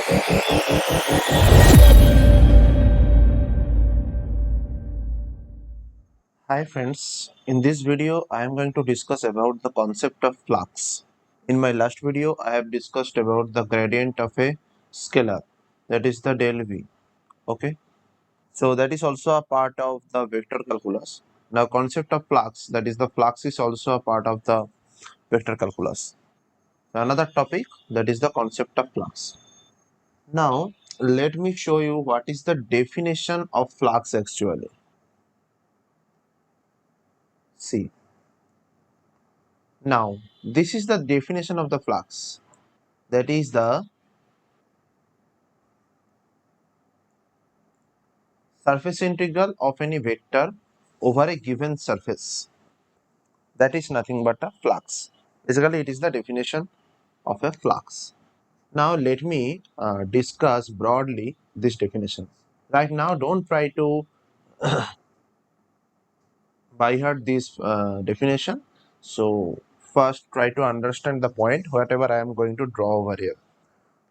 Hi friends, in this video I am going to discuss about the concept of flux. In my last video I have discussed about the gradient of a scalar, that is the del V. Okay, so that is also a part of the vector calculus. Now concept of flux, that is the flux, is also a part of the vector calculus. Another topic, that is the concept of flux. Now let me show you what is the definition of flux actually. See, now this is the definition of the flux, that is the surface integral of any vector over a given surface. That is nothing but a flux. Basically, it is the definition of a flux. Now, let me discuss broadly this definition. Right now, don't try to by heart this definition. So, first try to understand the point, whatever I am going to draw over here.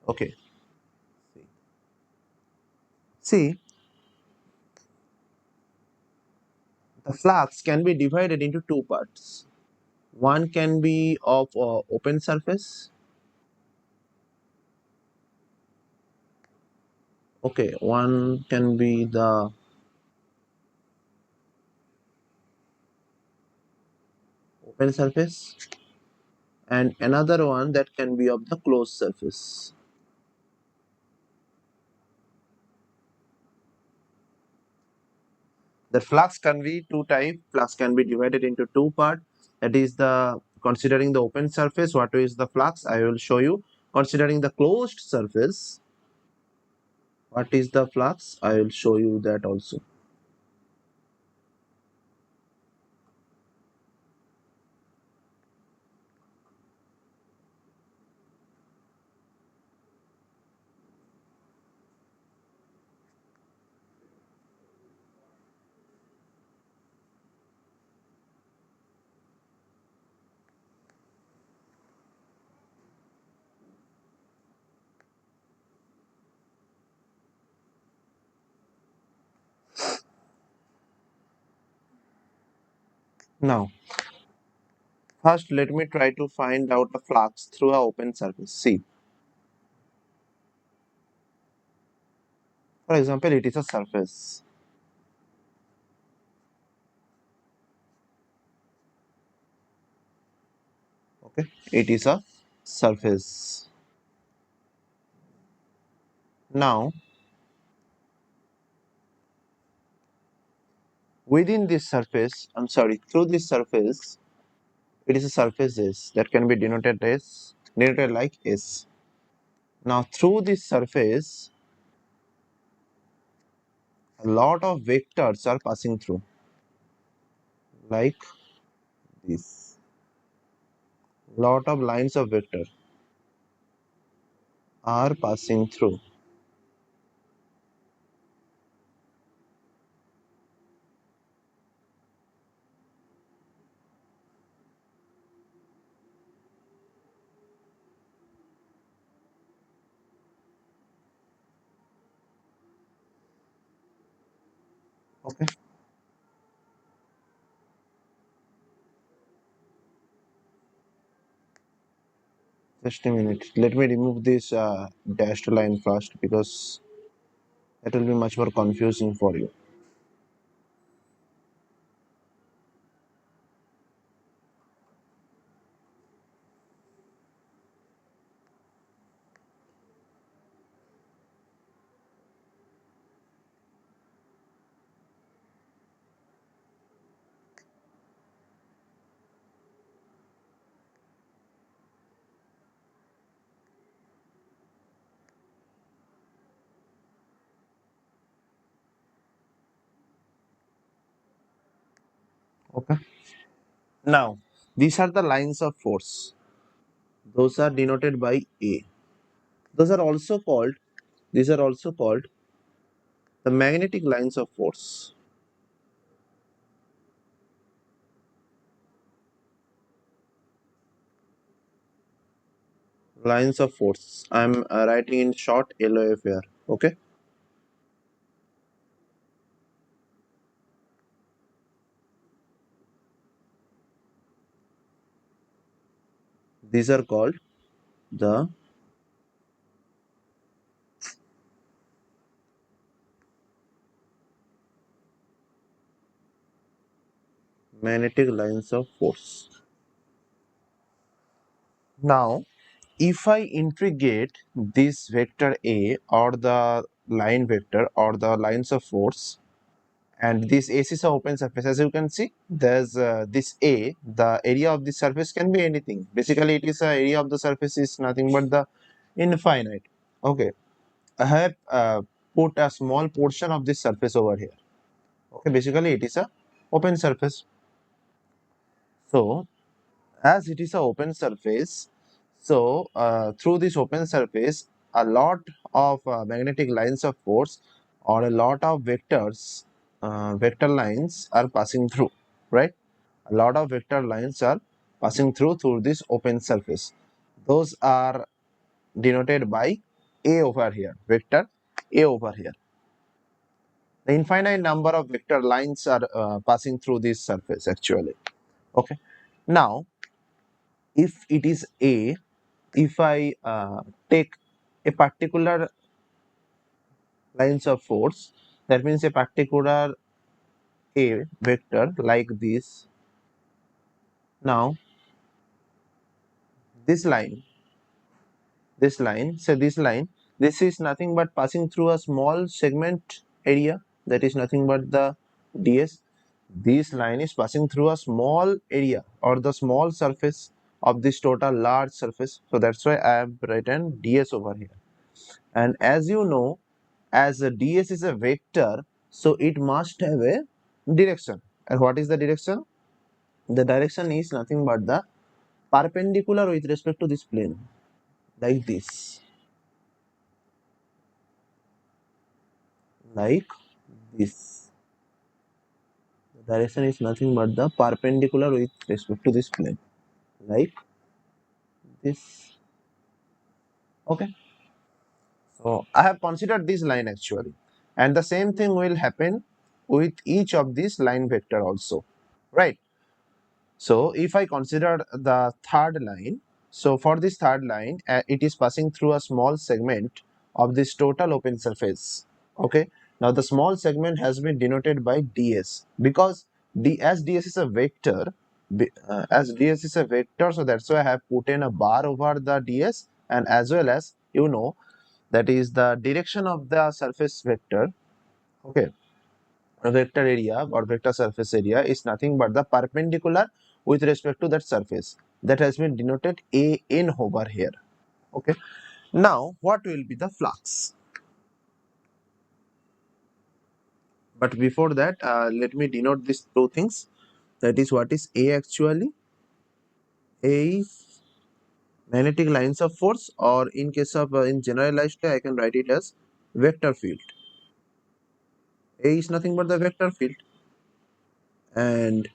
Okay. See, the flux can be divided into two parts. One can be of open surface. Okay, one can be the open surface and another one that can be of the closed surface. The flux can be two type. Flux can be divided into two parts. That is the considering the open surface, what is the flux? I will show you. Considering the closed surface, what is the flux? I will show you that also. Now, first let me try to find out the flux through a open surface. See, for example, it is a surface. Okay, it is a surface. Now, within this surface, I'm sorry, through this surface, it is a surface S that can be denoted like S. Now, through this surface, a lot of vectors are passing through, like this. Lot of lines of vector are passing through. Okay, just a minute. Let me remove this dashed line first because it will be much more confusing for you. Okay. Now, these are the lines of force. Those are denoted by A. Those are also called. These are also called the magnetic lines of force. lines of force. I'm writing in short LOF here. Okay, these are called the magnetic lines of force. Now, if I integrate this vector A or the line vector or the lines of force, and this AC is a open surface, as you can see, there's this A, the area of the surface can be anything. Basically, it is a area of the surface is nothing but the infinite. Okay, I have put a small portion of this surface over here. Okay, basically it is a open surface. So as it is a open surface, so through this open surface, a lot of magnetic lines of force or a lot of vectors, vector lines are passing through, right? A lot of vector lines are passing through this open surface. Those are denoted by A over here, vector A over here. The infinite number of vector lines are passing through this surface actually. Okay. Now, if it is A, if I take a particular lines of force, that means a particular A vector like this. Now, this line, this is nothing but passing through a small segment area, that is nothing but the ds. This line is passing through a small area or the small surface of this total large surface, so that's why I have written ds over here. And as you know, as a ds is a vector, so it must have a direction. And what is the direction? The direction is nothing but the perpendicular with respect to this plane, like this, like this. The direction is nothing but the perpendicular with respect to this plane, like this. Okay, so I have considered this line actually, and the same thing will happen with each of these line vector also, right? So if I consider the third line, so for this third line, it is passing through a small segment of this total open surface. Okay. Now the small segment has been denoted by ds because as ds is a vector, as ds is a vector, so that's why I have put in a bar over the ds, and as well as that is the direction of the surface vector. Okay, a vector area or vector surface area is nothing but the perpendicular with respect to that surface, that has been denoted an over here. Okay, now what will be the flux? But before that, let me denote these two things. That is, what is A actually? A is magnetic lines of force, or in case of in generalized way, I can write it as vector field. A is nothing but the vector field. And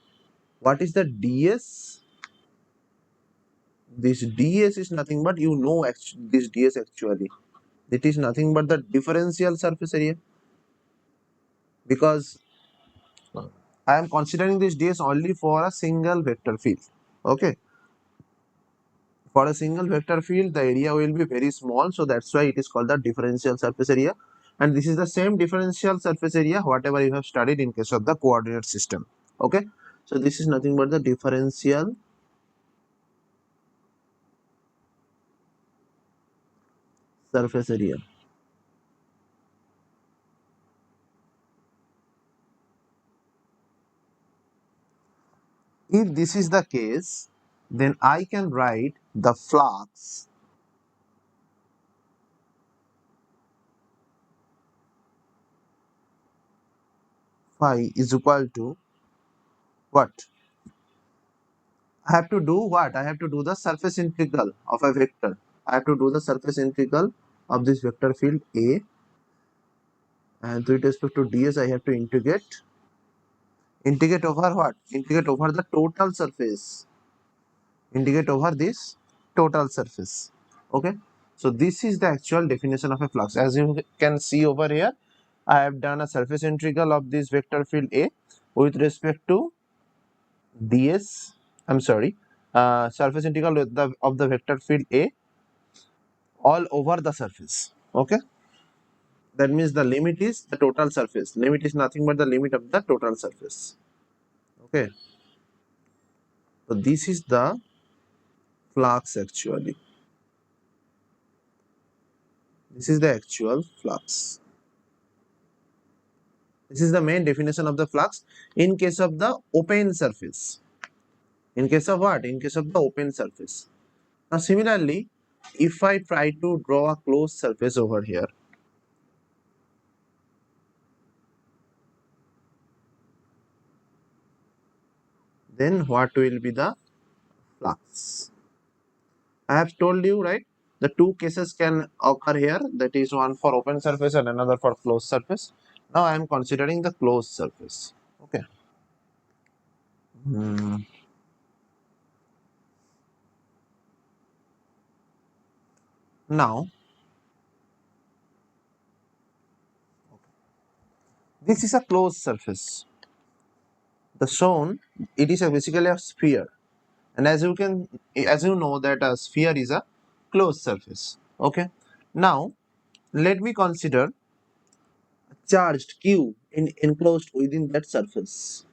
what is the ds? This ds is nothing but, this ds actually, it is nothing but the differential surface area, because I am considering this ds only for a single vector field. Okay, for a single vector field the area will be very small, so that's why it is called the differential surface area. And this is the same differential surface area whatever you have studied in case of the coordinate system. Okay, so this is nothing but the differential surface area. If this is the case, then I can write the flux phi is equal to what? I have to do what? I have to do the surface integral of a vector. I have to do the surface integral of this vector field A, and with respect to ds I have to integrate over what? Integrate over the total surface. Integrate over this total surface. Okay, so this is the actual definition of a flux. As you can see over here, I have done a surface integral of this vector field A with respect to ds. I'm sorry, surface integral with of the vector field A all over the surface. Okay, that means the limit is the total surface. Limit is nothing but the limit of the total surface. Okay, so this is the flux actually. This is the actual flux. This is the main definition of the flux in case of the open surface. In case of what? In case of the open surface. Now similarly, if I try to draw a closed surface over here, then what will be the flux? I have told you, right? The two cases can occur here. That is one for open surface and another for closed surface. Now I am considering the closed surface. Okay. Hmm. Now this is a closed surface. The shown, it is basically a sphere, and as you know that a sphere is a closed surface. Okay. Now let me consider charged q enclosed within that surface,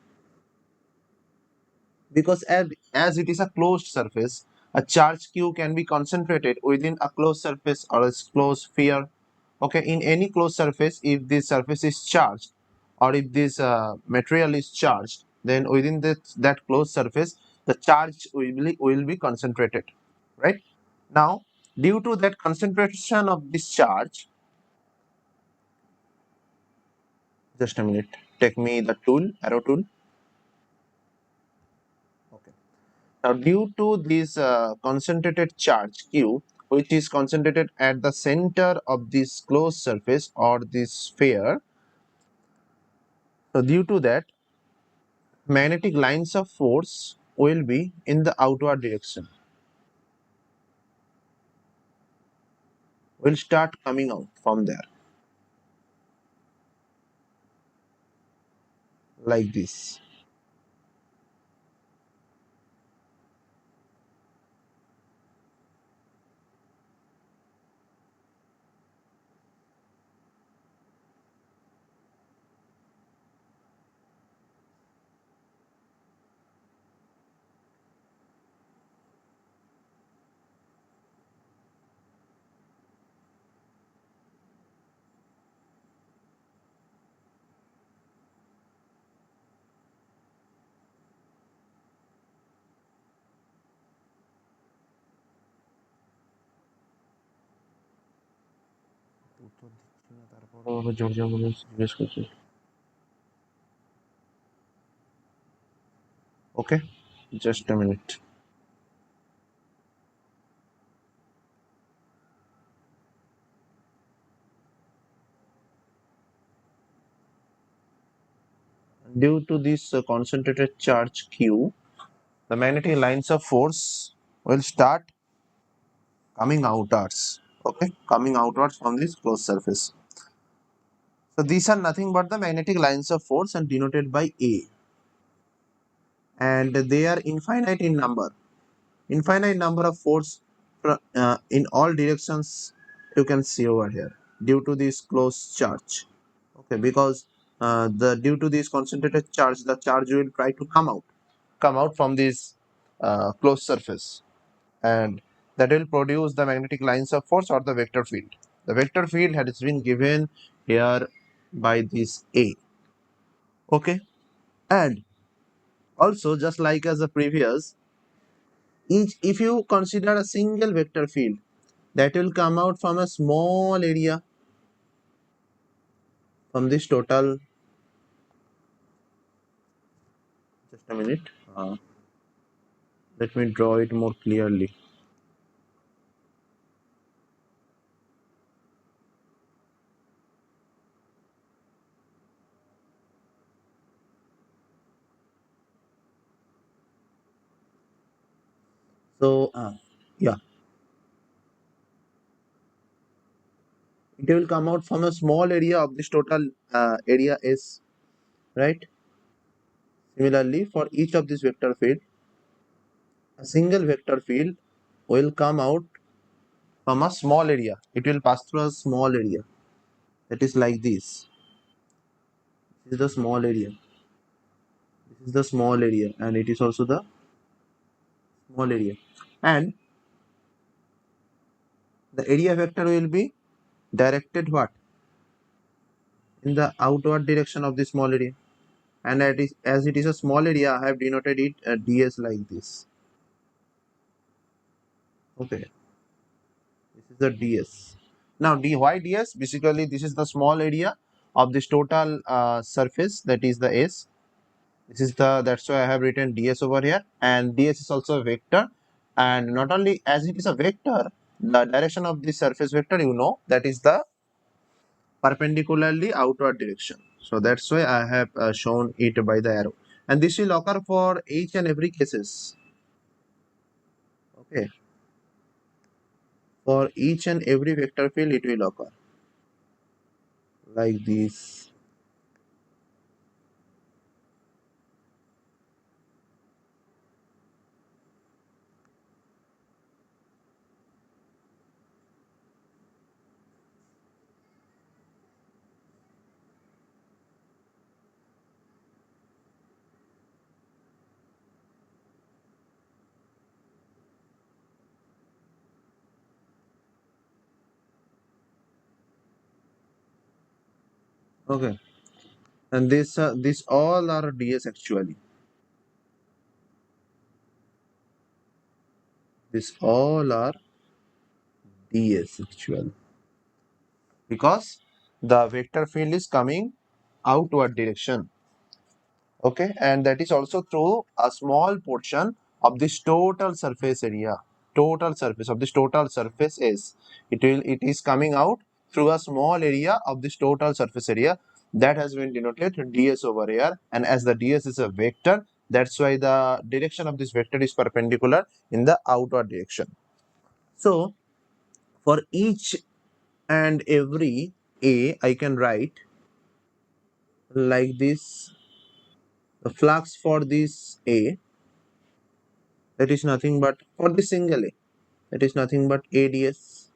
because as it is a closed surface, a charge q can be concentrated within a closed surface or a closed sphere. Okay, in any closed surface, if this surface is charged or if this material is charged, then within that closed surface the charge will be concentrated, right? Now due to that concentration of this charge, just a minute, take me the tool, arrow tool. Okay. Now, due to this concentrated charge Q, which is concentrated at the center of this closed surface or this sphere, so due to that, magnetic lines of force will be in the outward direction, will start coming out from there, like this. Okay, just a minute. Due to this concentrated charge Q, the magnetic lines of force will start coming outwards. Okay, coming outwards from this closed surface. So these are nothing but the magnetic lines of force and denoted by A, and they are infinite number of force in all directions. You can see over here due to this closed charge. Okay, because the due to this concentrated charge, the charge will try to come out from this closed surface, and that will produce the magnetic lines of force or the vector field. The vector field has been given here by this A. Okay, and also just like as the previous, each if you consider a single vector field that will come out from a small area from this total, just a minute, let me draw it more clearly. So yeah, it will come out from a small area of this total area S, right? Similarly, for each of this vector field, a single vector field will come out from a small area. It will pass through a small area. That is like this. This is the small area. This is the small area, and it is also the small area. And the area vector will be directed what? In the outward direction of the small area. And as it is a small area, I have denoted it ds like this. Okay, this is the ds. Now why ds? Basically, this is the small area of this total surface, that is the s. This is the, that's why I have written ds over here, and ds is also a vector. And not only as it is a vector, the direction of this surface vector, that is the perpendicularly outward direction. So that's why I have shown it by the arrow. And this will occur for each and every cases. Okay, for each and every vector field it will occur like this. Okay, and this all are ds actually. This all are ds actually, because the vector field is coming outward direction. Okay, and that is also through a small portion of this total surface area. Total surface of this total surface is, it is coming out through a small area of this total surface area, that has been denoted ds over here. And as the ds is a vector, that's why the direction of this vector is perpendicular in the outward direction. So for each and every a, I can write like this: the flux for this a, that is nothing but, for the single a, that is nothing but ADS.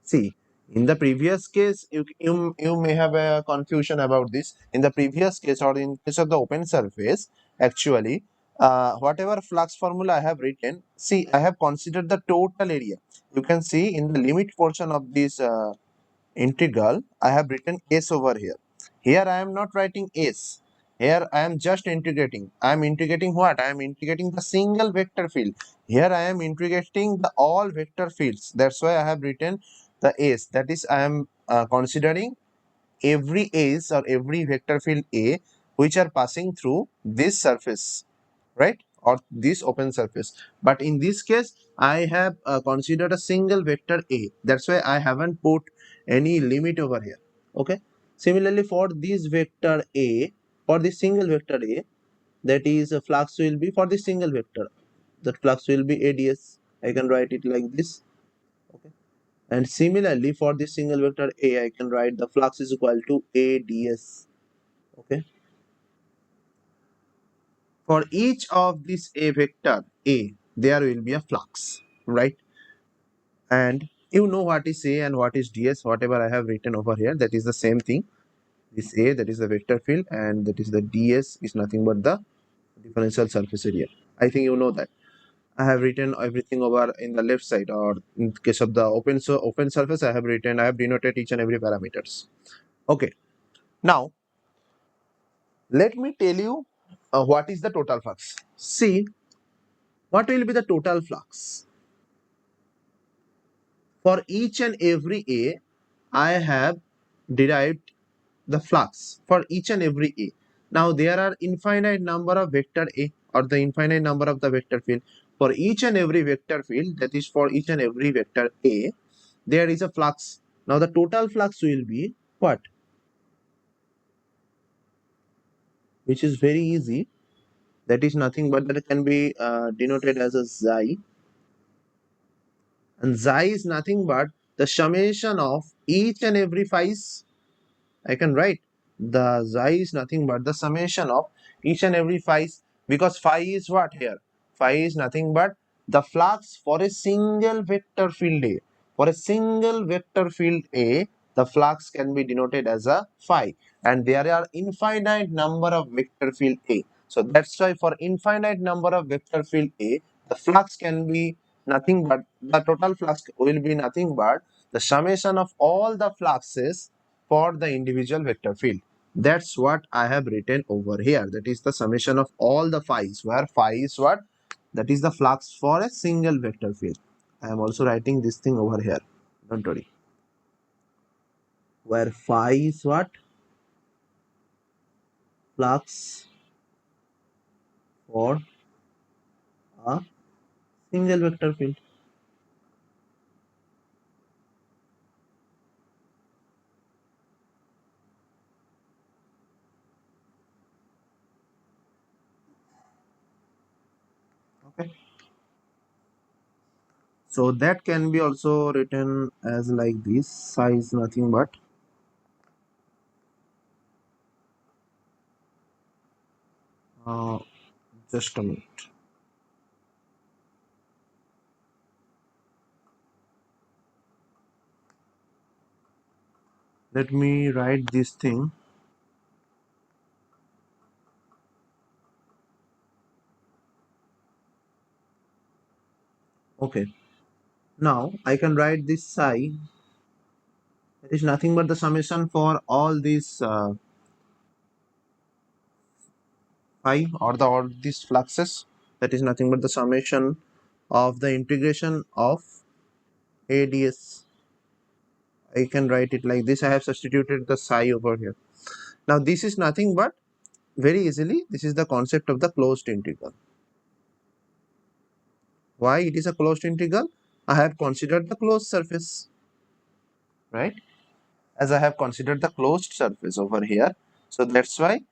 See, in the previous case, you may have a confusion about this. In the previous case, or in case of the open surface, actually, whatever flux formula I have written, see, I have considered the total area. You can see in the limit portion of this integral, I have written s over here. Here I am not writing s. Here I am just integrating. I am integrating what? I am integrating the single vector field. Here I am integrating the all vector fields. That's why I have written the s. That is, I am considering every s or every vector field a which are passing through this surface, right, or this open surface. But in this case, I have considered a single vector a. That's why I haven't put any limit over here. Okay, similarly for this vector a, for this single vector a, that is a flux will be for the single vector, that flux will be ads. I can write it like this. Okay, and similarly for this single vector a, I can write the flux is equal to ads. Okay, for each of this a vector a, there will be a flux, right? And you know what is a and what is ds. Whatever I have written over here, that is the same thing. This a, that is the vector field, and that is the ds is nothing but the differential surface area. I think you know that. I have written everything over in the left side, or in case of the open surface, I have denoted each and every parameters. Okay, now let me tell you what is the total flux. See, what will be the total flux for each and every a? I have derived the flux for each and every a. Now there are infinite number of vector a, or the infinite number of the vector field. For each and every vector field, that is for each and every vector a, there is a flux. Now the total flux will be what? Which is very easy. That is nothing but, that can be denoted as a xi. And xi is nothing but the summation of each and every phi's. I can write the xi is nothing but the summation of each and every phi's, because phi is what here? Phi is nothing but the flux for a single vector field A. For a single vector field A, the flux can be denoted as a phi, and there are infinite number of vector field A. So that's why for infinite number of vector field A, the flux can be nothing but the total flux will be nothing but the summation of all the fluxes for the individual vector field. That's what I have written over here. That is the summation of all the phi's, where phi is what? That is the flux for a single vector field. I am also writing this thing over here. Don't worry. Where phi is what? Flux for a single vector field. Okay. So that can be also written as like this. Psi is nothing but uh, just a minute. Let me write this thing. Okay. Now I can write this psi. It is nothing but the summation for all these phi, or the all these fluxes. That is nothing but the summation of the integration of ADS. I can write it like this. I have substituted the psi over here. Now this is nothing but very easily. This is the concept of the closed integral. Why it is a closed integral? I have considered the closed surface, right? As I have considered the closed surface over here. So that's why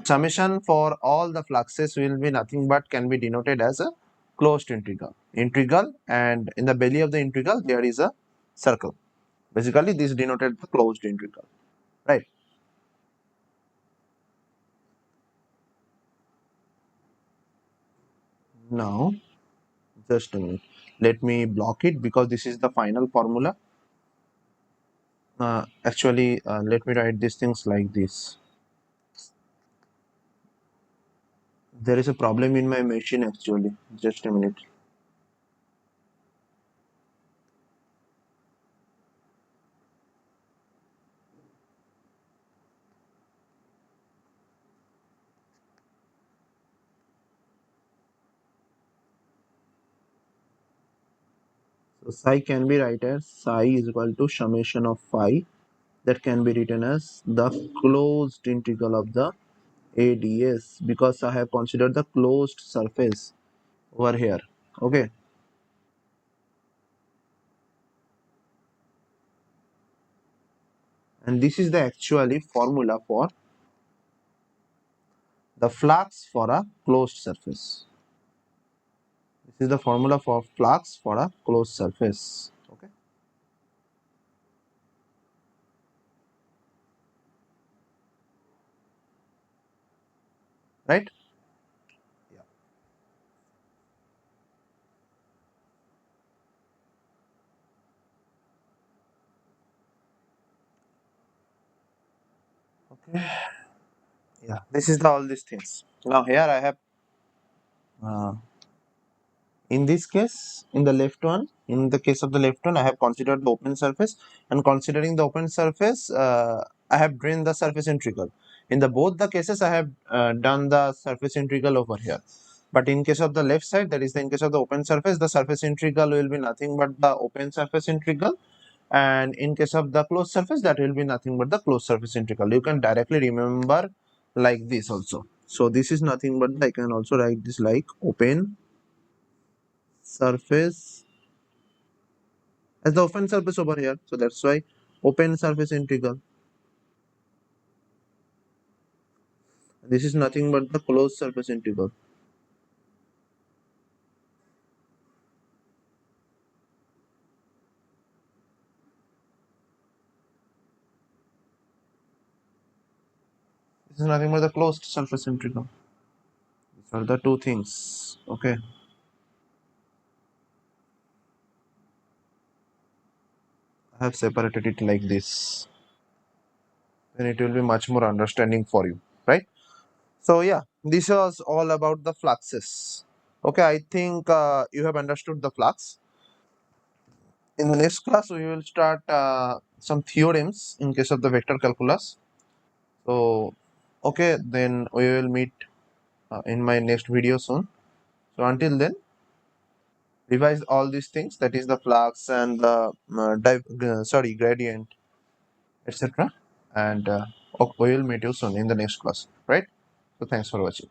summation for all the fluxes will be nothing but can be denoted as a closed integral. Integral, and in the belly of the integral there is a circle. Basically this denoted the closed integral, right? Now just a minute. Let me block it because this is the final formula. Let me write these things like this. There is a problem in my machine actually. Just a minute. So psi can be written as psi is equal to summation of phi, that can be written as the closed integral of the ADS, because I have considered the closed surface over here. Okay, and this is the actually formula for the flux for a closed surface. This is the formula for flux for a closed surface. Okay, right? Yeah. Okay. Yeah. This is the all these things. Now here I have uh, in this case, in the left one, in the case of the left one, I have considered the open surface, and considering the open surface, I have drained the surface integral. In the both the cases, I have done the surface integral over here. But in case of the left side, that is in case of the open surface, the surface integral will be nothing but the open surface integral. And in case of the closed surface, that will be nothing but the closed surface integral. You can directly remember like this also. So this is nothing but I can also write this like open surface as the open surface over here. So that's why open surface integral. This is nothing but the closed surface integral. This is nothing but the closed surface integral. These are the two things. Okay. I have separated it like this. Then it will be much more understanding for you, right? So yeah, this was all about the fluxes. Okay, I think you have understood the flux. In the next class, we will start some theorems in case of the vector calculus. So, okay, then we will meet in my next video soon. So until then, revise all these things, that is the flux and the gradient, etc. And we will meet you soon in the next class, right? So thanks for watching.